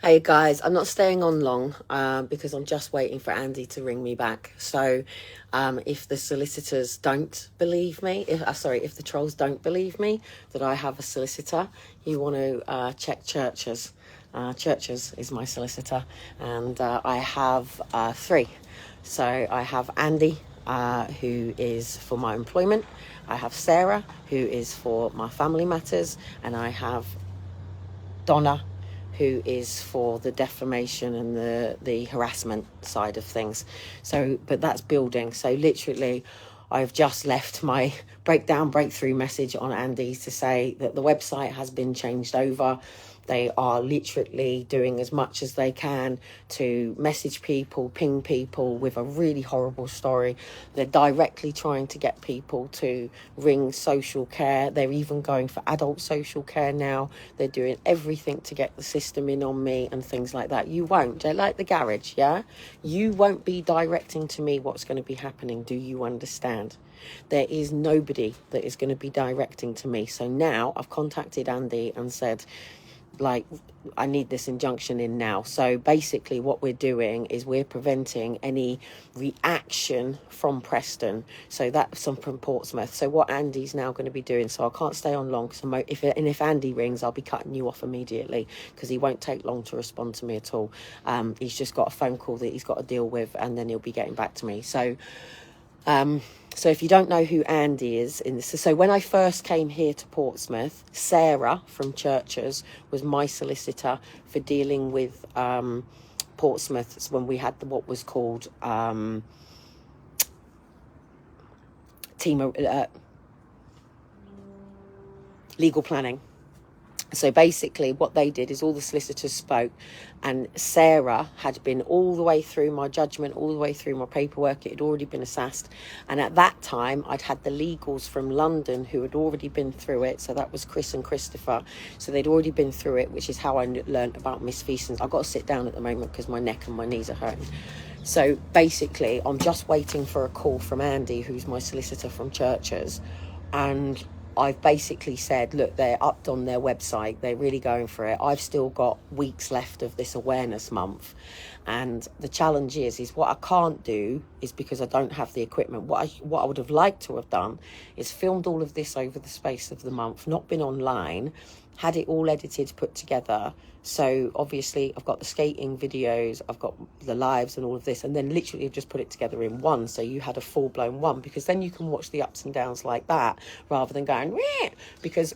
Hey guys, I'm not staying on long because I'm just waiting for Andy to ring me back. So if the solicitors don't believe me, if the trolls don't believe me that I have a solicitor, you want to check Churches. Churches is my solicitor, and I have three. So I have Andy, who is for my employment. I have Sarah, who is for my family matters, and I have Donna, who is for the defamation and the harassment side of things. So, but that's building. So literally, I've just left my breakthrough message on Andy to say that the website has been changed over. They are literally doing as much as they can to message people, ping people with a really horrible story. They're directly trying to get people to ring social care. They're even going for adult social care now. They're doing everything to get the system in on me and things like that. You won't. Like the garage, yeah? You won't be directing to me what's going to be happening. Do you understand? There is nobody that is going to be directing to me. So now I've contacted Andy and said, like, I need this injunction in now. So basically what we're doing is we're preventing any reaction from Preston. So that's from Portsmouth. So what Andy's now going to be doing, so I can't stay on long, because if Andy rings, I'll be cutting you off immediately, because he won't take long to respond to me at all. He's just got a phone call that he's got to deal with, and then he'll be getting back to me. So if you don't know who Andy is, so when I first came here to Portsmouth, Sarah from Churches was my solicitor for dealing with Portsmouth. It's when we had what was called legal planning. So basically what they did is all the solicitors spoke, and Sarah had been all the way through my judgment, all the way through my paperwork. It had already been assessed. And at that time, I'd had the legals from London who had already been through it. So that was Chris and Christopher. So they'd already been through it, which is how I learned about misfeasance. I've got to sit down at the moment because my neck and my knees are hurting. So basically, I'm just waiting for a call from Andy, who's my solicitor from Churches. And I've basically said, look, they're upped on their website. They're really going for it. I've still got weeks left of this awareness month. And the challenge is what I can't do is, because I don't have the equipment. What I would have liked to have done is filmed all of this over the space of the month, not been online, had it all edited, put together. So obviously I've got the skating videos, I've got the lives and all of this, and then literally I've just put it together in one. So you had a full-blown one, because then you can watch the ups and downs like that rather than going, meh. Because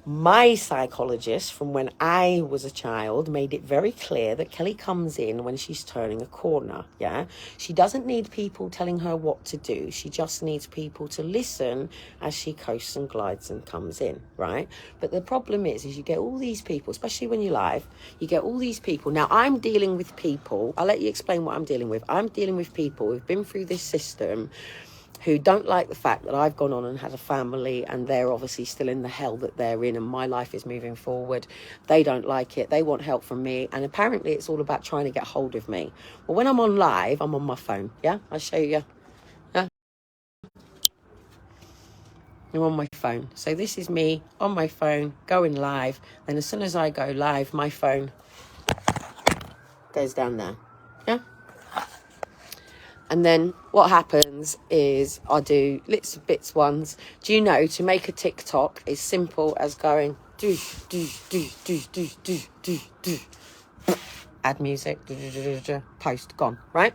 my psychologist from when I was a child made it very clear that Kellie comes in when she's turning a corner, yeah? She doesn't need people telling her what to do. She just needs people to listen as she coasts and glides and comes in, right? But the problem is you get all these people, especially when you're live, you get all these people. Now, I'm dealing with people. I'll let you explain what I'm dealing with. I'm dealing with people who've been through this system, who don't like the fact that I've gone on and had a family, and they're obviously still in the hell that they're in, and my life is moving forward. They don't like it. They want help from me, and apparently it's all about trying to get hold of me. Well, when I'm on live, I'm on my phone, yeah? I'll show you. Yeah? I'm on my phone. So this is me on my phone, going live. Then as soon as I go live, my phone goes down there, yeah? And then what happens is I do little bits ones. Do you know, to make a TikTok is simple as going do, add music, post, gone, right?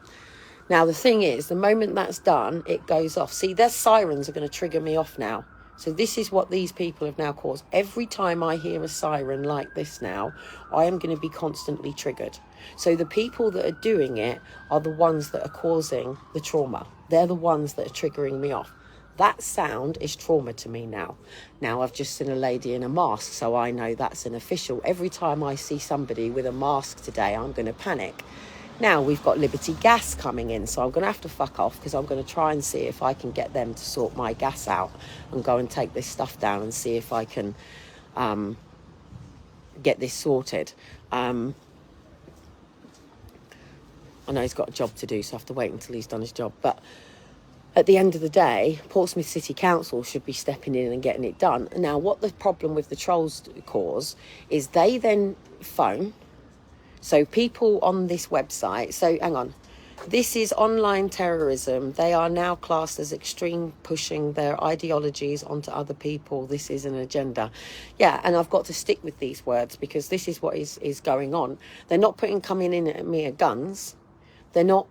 Now the thing is, the moment that's done, it goes off. See, their sirens are going to trigger me off now. So this is what these people have now caused. Every time I hear a siren like this now, I am going to be constantly triggered. So the people that are doing it are the ones that are causing the trauma. They're the ones that are triggering me off. That sound is trauma to me now. Now I've just seen a lady in a mask, so I know that's an official. Every time I see somebody with a mask today, I'm going to panic. Now we've got Liberty Gas coming in, so I'm going to have to fuck off, because I'm going to try and see if I can get them to sort my gas out and go and take this stuff down and see if I can get this sorted. I know he's got a job to do, so I have to wait until he's done his job. But at the end of the day, Portsmouth City Council should be stepping in and getting it done. Now, what the problem with the trolls cause is they then phone So people on this website, so hang on, this is online terrorism. They are now classed as extreme, pushing their ideologies onto other people. This is an agenda. Yeah, and I've got to stick with these words because this is what is going on. They're not coming in at me at guns. They're not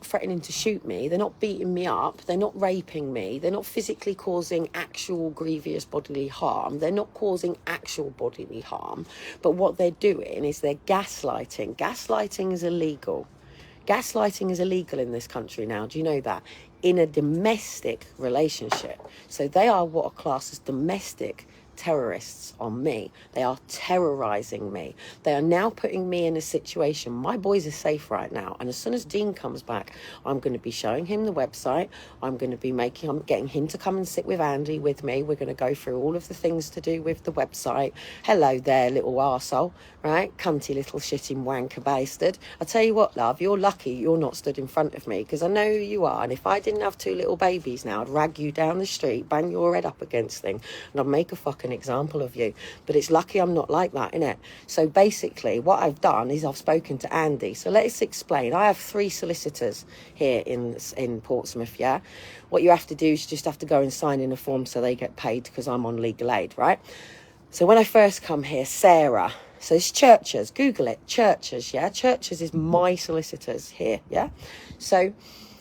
threatening to shoot me. They're not beating me up. They're not raping me. They're not physically causing actual grievous bodily harm. They're not causing actual bodily harm. But what they're doing is they're gaslighting. Gaslighting is illegal. Gaslighting is illegal in this country now. Do you know that? In a domestic relationship. So they are what are classed as domestic terrorists on me. They are terrorizing me. They are now putting me in a situation. My boys are safe right now, and as soon as Dean comes back, I'm going to be showing him the website. I'm getting him to come and sit with Andy with me. We're going to go through all of the things to do with the website. Hello there, little arsehole, right? Cunty little shitting wanker bastard. I tell you what, love, you're lucky you're not stood in front of me, because I know who you are, and if I didn't have two little babies now, I'd rag you down the street, bang your head up against thing, and I'd make a fucking example of you. But it's lucky I'm not like that, innit? So basically what I've done is I've spoken to Andy. So let's explain. I have 3 solicitors here in Portsmouth. Yeah, what you have to do is you just have to go and sign in a form so they get paid, because I'm on legal aid, right? So when I first come here, Sarah, so it's Churches, Google it, Churches. Yeah, Churches is my solicitors here. Yeah, so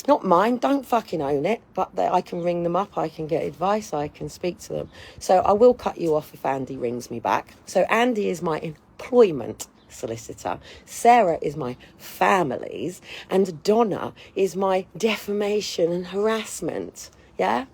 not mine, don't fucking own it, but I can ring them up, I can get advice, I can speak to them. So I will cut you off if Andy rings me back. So Andy is my employment solicitor, Sarah is my family's, and Donna is my defamation and harassment. Yeah?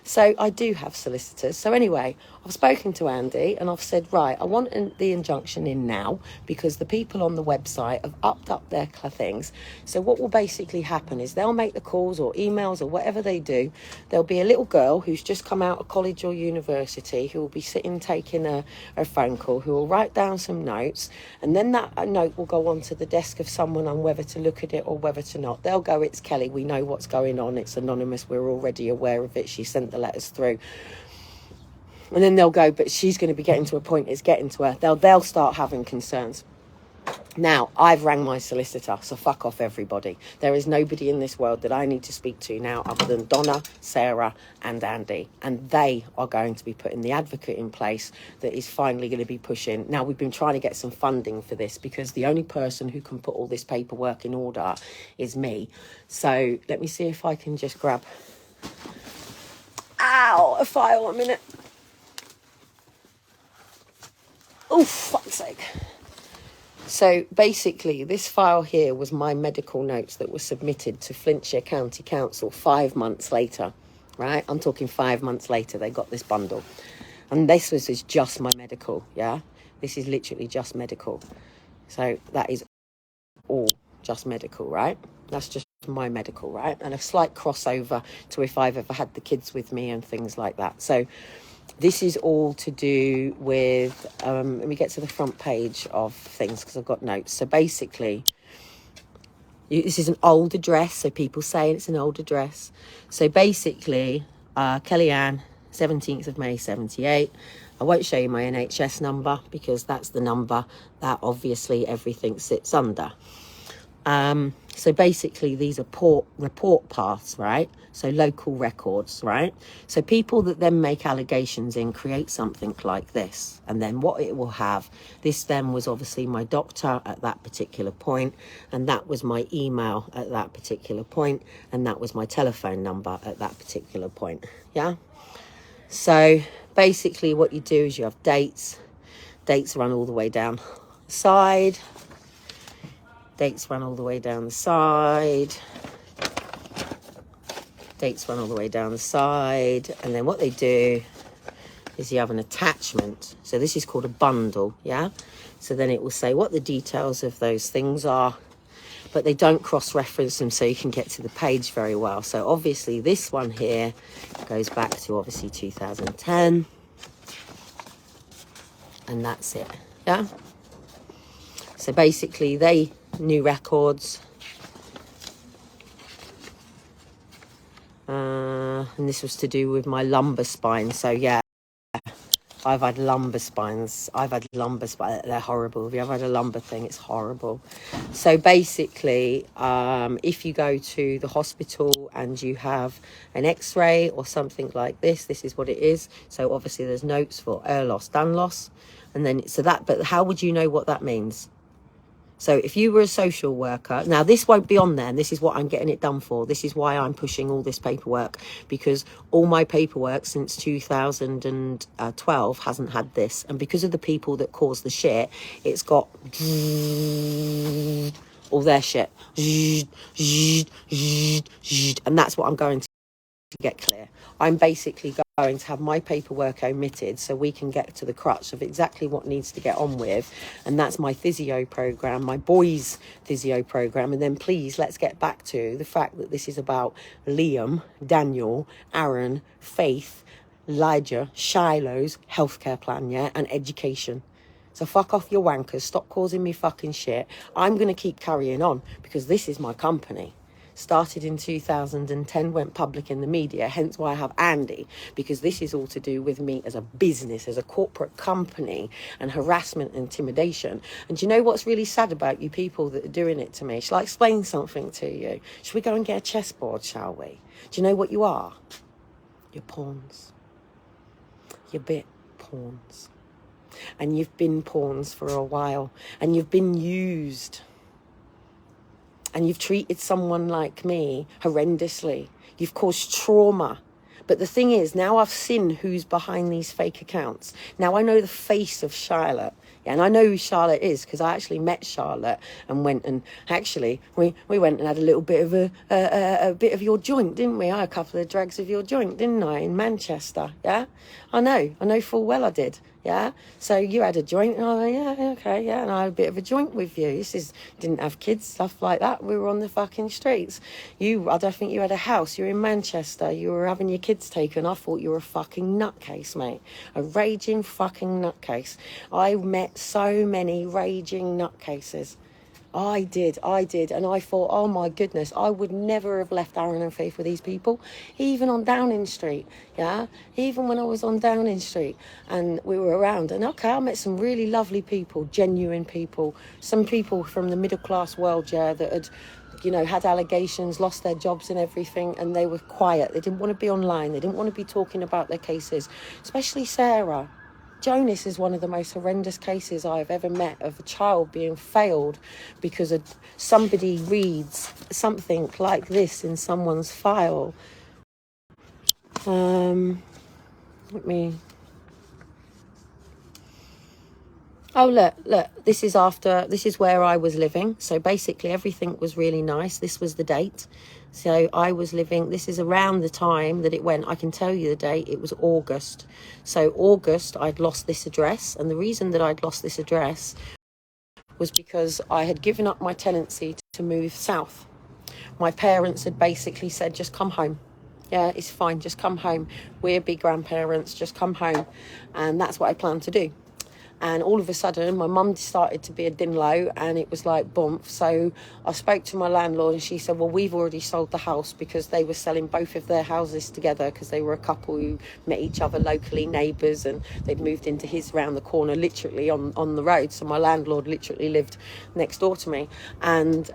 So I do have solicitors. So anyway, I've spoken to Andy and I've said, right, I want the injunction in now because the people on the website have upped up their things. So what will basically happen is they'll make the calls or emails or whatever they do. There'll be a little girl who's just come out of college or university who will be sitting taking a phone call, who will write down some notes, and then that note will go onto the desk of someone on whether to look at it or whether to not. They'll go, it's Kelly, we know what's going on, it's anonymous, we're already aware of it, she sent the letters through. And then they'll go, but she's going to be getting to a point, it's getting to her. They'll start having concerns. Now, I've rang my solicitor, so fuck off everybody. There is nobody in this world that I need to speak to now other than Donna, Sarah and Andy. And they are going to be putting the advocate in place that is finally going to be pushing. Now, we've been trying to get some funding for this because the only person who can put all this paperwork in order is me. So let me see if I can just grab... Ow, a file, a minute. Oh, fuck's sake. So basically, this file here was my medical notes that were submitted to Flintshire County Council 5 months later, right? I'm talking 5 months later, they got this bundle. And this is just my medical, yeah? This is literally just medical. So that is all just medical, right? That's just my medical, right? And a slight crossover to if I've ever had the kids with me and things like that. So this is all to do with, let me get to the front page of things because I've got notes. So basically, this is an old address, so people say it's an old address. So basically, Kelly Ann, 17th of May, 78. I won't show you my NHS number because that's the number that obviously everything sits under. So basically these are report paths, right? So local records, right? So people that then make allegations in create something like this. And then what it will have, this then was obviously my doctor at that particular point, and that was my email at that particular point, and that was my telephone number at that particular point, yeah? So basically what you do is you have dates run all the way down the side, dates run all the way down the side, dates run all the way down the side, and then what they do is you have an attachment. So this is called a bundle, yeah? So then it will say what the details of those things are, but they don't cross-reference them so you can get to the page very well. So obviously this one here goes back to obviously 2010, and that's it, yeah? So basically they new records, and this was to do with my lumbar spine. So yeah, I've had lumbar spines. They're horrible. If you ever had a lumbar thing, it's horrible. So basically, if you go to the hospital and you have an x-ray or something like this is what it is. So obviously there's notes for air loss, done loss. And then, but how would you know what that means? So if you were a social worker, now this won't be on there, and this is what I'm getting it done for. This is why I'm pushing all this paperwork, because all my paperwork since 2012 hasn't had this. And because of the people that caused the shit, it's got all their shit. And that's what I'm going to get clear. I'm basically going to have my paperwork omitted so we can get to the crux of exactly what needs to get on with, and that's my physio program, my boys physio program. And then please, let's get back to the fact that this is about Liam, Daniel, Aaron, Faith, Elijah, Shiloh's healthcare plan, yeah, and education. So fuck off your wankers, stop causing me fucking shit. I'm going to keep carrying on because this is my company. Started in 2010, went public in the media, hence why I have Andy, because this is all to do with me as a business, as a corporate company, and harassment and intimidation. And do you know what's really sad about you people that are doing it to me? Shall I explain something to you? Should we go and get a chessboard, shall we? Do you know what you are? You're pawns. You're bit pawns. And you've been pawns for a while, and you've been used. And you've treated someone like me horrendously. You've caused trauma. But the thing is, now I've seen who's behind these fake accounts. Now I know the face of Charlotte. Yeah, and I know who Charlotte is because I actually met Charlotte and went and actually we went and had a little bit of a bit of your joint, didn't we? I had a couple of drags of your joint, didn't I, in Manchester? Yeah, I know full well I did. Yeah, so you had a joint. Oh yeah, okay, yeah, and I had a bit of a joint with you. Didn't have kids, stuff like that. We were on the fucking streets. I don't think you had a house. You were in Manchester. You were having your kids taken. I thought you were a fucking nutcase, mate. A raging fucking nutcase. I met so many raging nutcases. I did, and I thought, oh my goodness, I would never have left Aaron and Faith with these people, even on Downing Street, yeah, even when I was on Downing Street and we were around, and okay, I met some really lovely people, genuine people, some people from the middle class world, yeah, that had, had allegations, lost their jobs and everything, and they were quiet, they didn't want to be online, they didn't want to be talking about their cases, especially Sarah. Jonas is one of the most horrendous cases I've ever met of a child being failed because somebody reads something like this in someone's file. Oh, look, this is where I was living. So basically everything was really nice. This was the date. So I was living, this is around the time that it went. I can tell you the date, it was August. So August, I'd lost this address. And the reason that I'd lost this address was because I had given up my tenancy to move south. My parents had basically said, just come home. Yeah, it's fine, just come home. We're big grandparents, just come home. And that's what I planned to do. And all of a sudden, my mum started to be a din low, and it was like, boom. So I spoke to my landlord, and she said, well, we've already sold the house, because they were selling both of their houses together, because they were a couple who met each other locally, neighbours, and they'd moved into his round the corner, literally on the road. So my landlord literally lived next door to me. And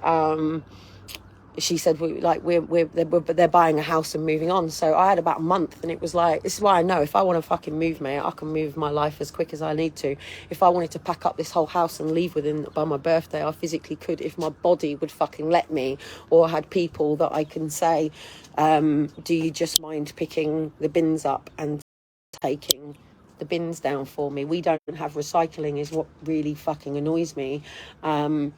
she said, they're buying a house and moving on. So I had about a month, and it was like, this is why I know if I want to fucking move, mate, I can move my life as quick as I need to. If I wanted to pack up this whole house and leave by my birthday, I physically could, if my body would fucking let me, or had people that I can say, do you just mind picking the bins up and taking the bins down for me? We don't have recycling, is what really fucking annoys me. But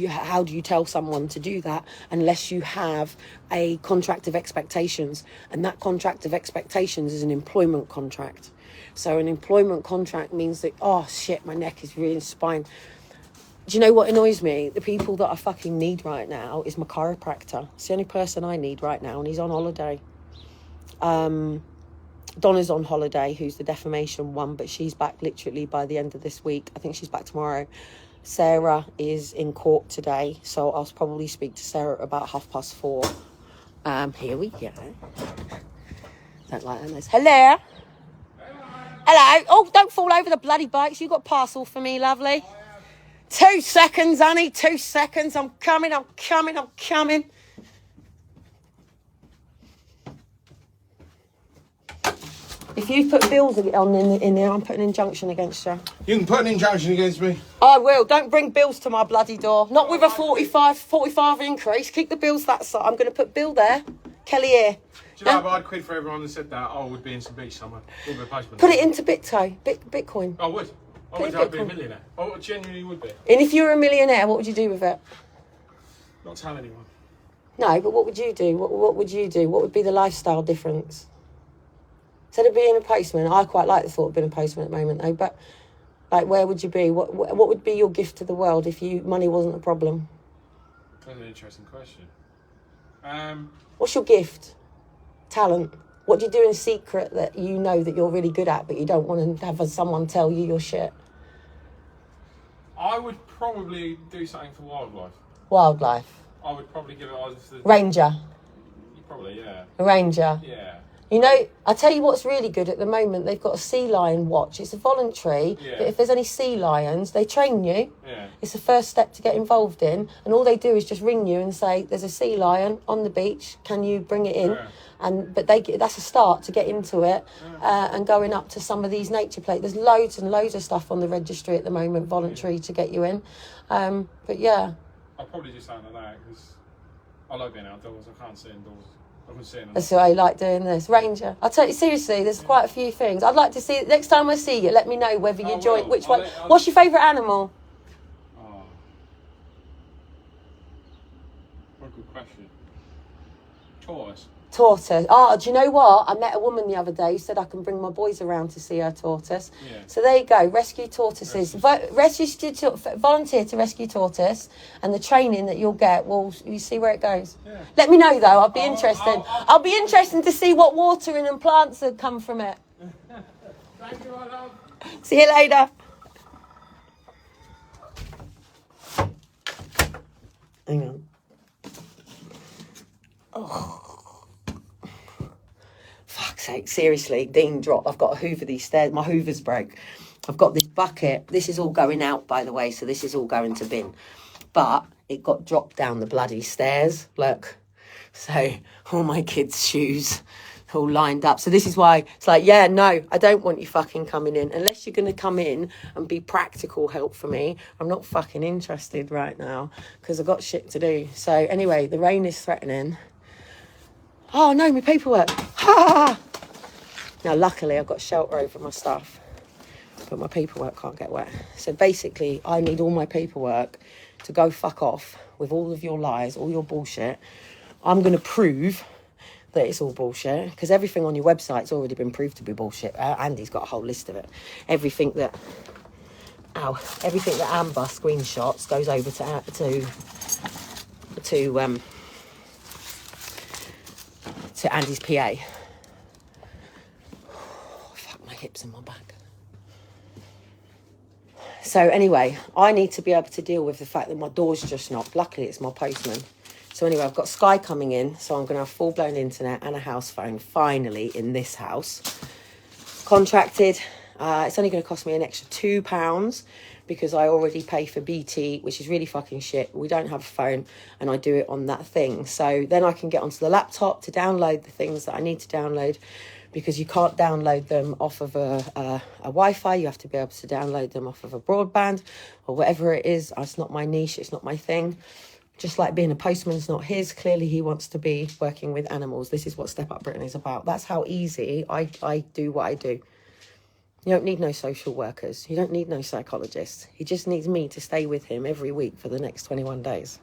how do you tell someone to do that unless you have a contract of expectations? And that contract of expectations is an employment contract. So an employment contract means that, oh shit, my neck is really spine. Do you know what annoys me? The people that I fucking need right now is my chiropractor. It's the only person I need right now, and he's on holiday. Donna's on holiday, who's the defamation one, but she's back literally by the end of this week. I think she's back tomorrow. Sarah is in court today, so I'll probably speak to Sarah about 4:30. Here we go. Don't like that noise. Hello. Hello. Oh, don't fall over the bloody bikes. You got a parcel for me, lovely. 2 seconds, honey. 2 seconds. I'm coming. If you put bills on in there, I'm putting an injunction against you. You can put an injunction against me. I will. Don't bring bills to my bloody door. Not with a 45 increase. Keep the bills that side. I'm going to put Bill there. Kellie here. Do you know, if I'd quid for everyone that said that, I would be in some beach somewhere. Would be a postman. Put it into Bitcoin. I would. I'd be a millionaire. I genuinely would be. And if you were a millionaire, what would you do with it? Not tell anyone. No, but what would you do? What would you do? What would be the lifestyle difference? Instead of being a postman, I quite like the thought of being a postman at the moment, though. But like, where would you be? What would be your gift to the world if money wasn't a problem? That's an interesting question. What's your gift? Talent. What do you do in secret that you know that you're really good at, but you don't want to have someone tell you your shit? I would probably do something for wildlife. Wildlife. I would probably give it on to the... Ranger. Probably, yeah. A ranger. Yeah. You know, I tell you what's really good at the moment. They've got a sea lion watch. It's a voluntary, but if there's any sea lions, they train you. Yeah. It's the first step to get involved in, and all they do is just ring you and say, "There's a sea lion on the beach. Can you bring it in?" Yeah. But that's a start to get into it, and going up to some of these nature places. There's loads and loads of stuff on the registry at the moment, voluntary to get you in. But yeah. I'll probably do something like that because I like being outdoors. I can't sit indoors. That's why I like doing this. Ranger. I'll tell you seriously, there's quite a few things. I'd like to see, next time I see you, let me know whether you join, which one. What's your favourite animal? Oh. What a good question. Tortoise. Tortoise. Oh, do you know what? I met a woman the other day who said I can bring my boys around to see her tortoise. Yeah. So there you go. Rescue tortoises. Volunteer to rescue tortoise, and the training that you'll get, you see where it goes. Yeah. Let me know though. I'll be interested. I'll be interested to see what watering and plants have come from it. Thank you, my love. See you later. Hang on. Oh. Fuck's sake, seriously, Dean dropped. I've got to hoover these stairs. My hoover's broke. I've got this bucket. This is all going out, by the way, so this is all going to bin. But it got dropped down the bloody stairs. Look. So all my kids' shoes all lined up. So this is why it's like, yeah, no, I don't want you fucking coming in. Unless you're going to come in and be practical help for me, I'm not fucking interested right now because I've got shit to do. So anyway, the rain is threatening. Oh, no, my paperwork. Ha! Now, luckily, I've got shelter over my stuff, but my paperwork can't get wet. So basically, I need all my paperwork to go fuck off with all of your lies, all your bullshit. I'm going to prove that it's all bullshit because everything on your website's already been proved to be bullshit. Andy's got a whole list of it. Everything that Amber screenshots goes over to Andy's PA. Oh, fuck, my hips and my back. So anyway, I need to be able to deal with the fact that my door's just knocked. Luckily, it's my postman. So anyway, I've got Sky coming in, so I'm going to have full-blown internet and a house phone, finally, in this house. Contracted. It's only going to cost me an extra £2 because I already pay for BT, which is really fucking shit. We don't have a phone, and I do it on that thing. So then I can get onto the laptop to download the things that I need to download because you can't download them off of a Wi-Fi. You have to be able to download them off of a broadband or whatever it is. It's not my niche. It's not my thing. Just like being a postman is not his. Clearly, he wants to be working with animals. This is what Step Up Britain is about. That's how easy I do what I do. You don't need no social workers. You don't need no psychologists. He just needs me to stay with him every week for the next 21 days.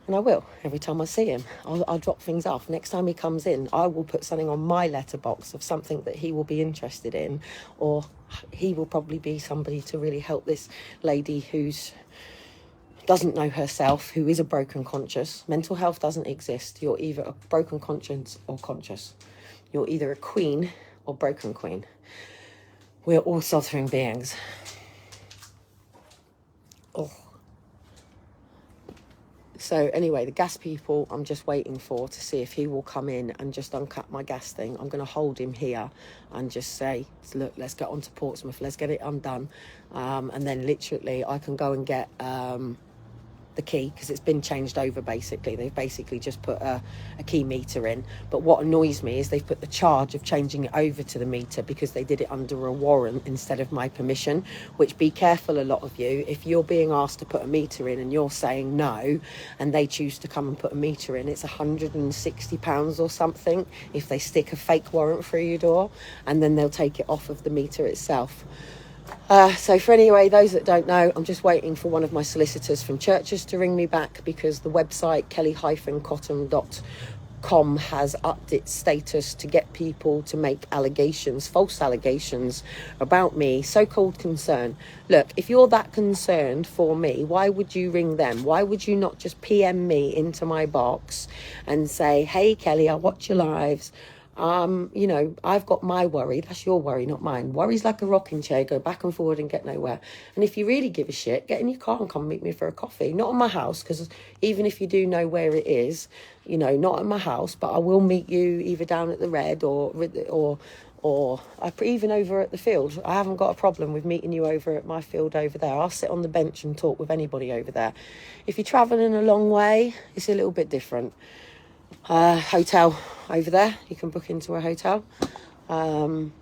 And I will. Every time I see him, I'll drop things off. Next time he comes in, I will put something on my letterbox of something that he will be interested in. Or he will probably be somebody to really help this lady who's doesn't know herself, who is a broken conscience. Mental health doesn't exist. You're either a broken conscience or conscious. You're either a queen or broken queen. We're all suffering beings. Oh. So anyway, the gas people, I'm just waiting for to see if he will come in and just uncap my gas thing. I'm going to hold him here and just say, look, let's get on to Portsmouth. Let's get it undone. And then literally I can go and get the key, because it's been changed over basically. They've basically just put a key meter in. But what annoys me is they've put the charge of changing it over to the meter because they did it under a warrant instead of my permission, which, be careful, a lot of you, if you're being asked to put a meter in and you're saying no and they choose to come and put a meter in, it's £160 or something if they stick a fake warrant through your door, and then they'll take it off of the meter itself. So for anyway, those that don't know, I'm just waiting for one of my solicitors from Churches to ring me back, because the website kellie-cotton.com has upped its status to get people to make allegations, false allegations about me, so-called concern. Look, if you're that concerned for me, why would you ring them? Why would you not just PM me into my box and say, hey Kelly, I watch your lives. You know, I've got my worry. That's your worry, not mine. Worry's like a rocking chair, go back and forward and get nowhere. And if you really give a shit, get in your car and come meet me for a coffee. Not at my house, because even if you do know where it is, you know, not at my house, but I will meet you either down at the Red or even over at the field. I haven't got a problem with meeting you over at my field over there. I'll sit on the bench and talk with anybody over there. If you're travelling a long way, it's a little bit different. Hotel over there, you can book into a hotel, and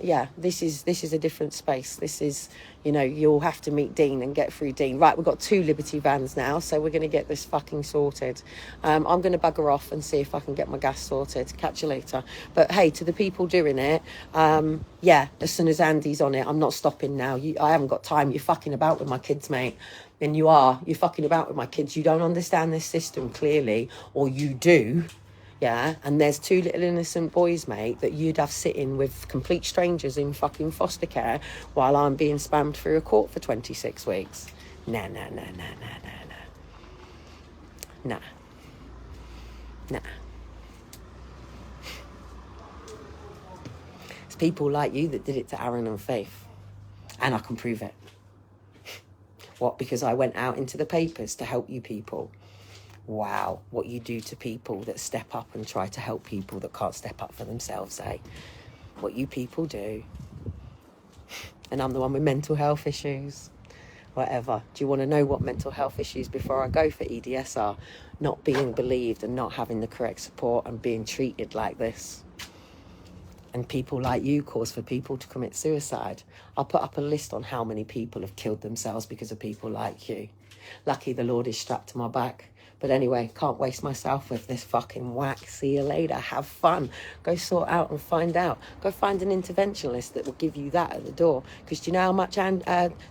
yeah, this is a different space. This is, you know, you'll have to meet Dean and get through Dean. Right, we've got 2 Liberty vans now, so we're going to get this fucking sorted. I'm going to bugger off and see if I can get my gas sorted. Catch you later. But hey, to the people doing it, yeah, as soon as Andy's on it, I'm not stopping now. I haven't got time. You're fucking about with my kids, mate. And you're fucking about with my kids. You don't understand this system clearly, or you do. Yeah, and there's 2 little innocent boys, mate, that you'd have sitting with complete strangers in fucking foster care while I'm being spammed through a court for 26 weeks. Nah. It's people like you that did it to Aaron and Faith. And I can prove it. What? Because I went out into the papers to help you people. Wow, what you do to people that step up and try to help people that can't step up for themselves, eh? What you people do. And I'm the one with mental health issues. Whatever. Do you want to know what mental health issues before I go for EDS are? Not being believed and not having the correct support and being treated like this. And people like you cause for people to commit suicide. I'll put up a list on how many people have killed themselves because of people like you. Lucky the Lord is strapped to my back. But anyway, can't waste myself with this fucking whack. See you later. Have fun. Go sort out and find out. Go find an interventionist that will give you that at the door. Because do you know how much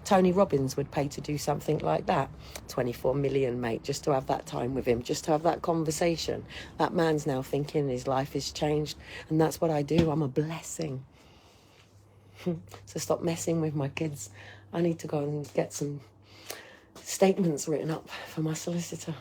Tony Robbins would pay to do something like that? 24 million, mate, just to have that time with him, just to have that conversation. That man's now thinking his life has changed. And that's what I do. I'm a blessing. So stop messing with my kids. I need to go and get some statements written up for my solicitor.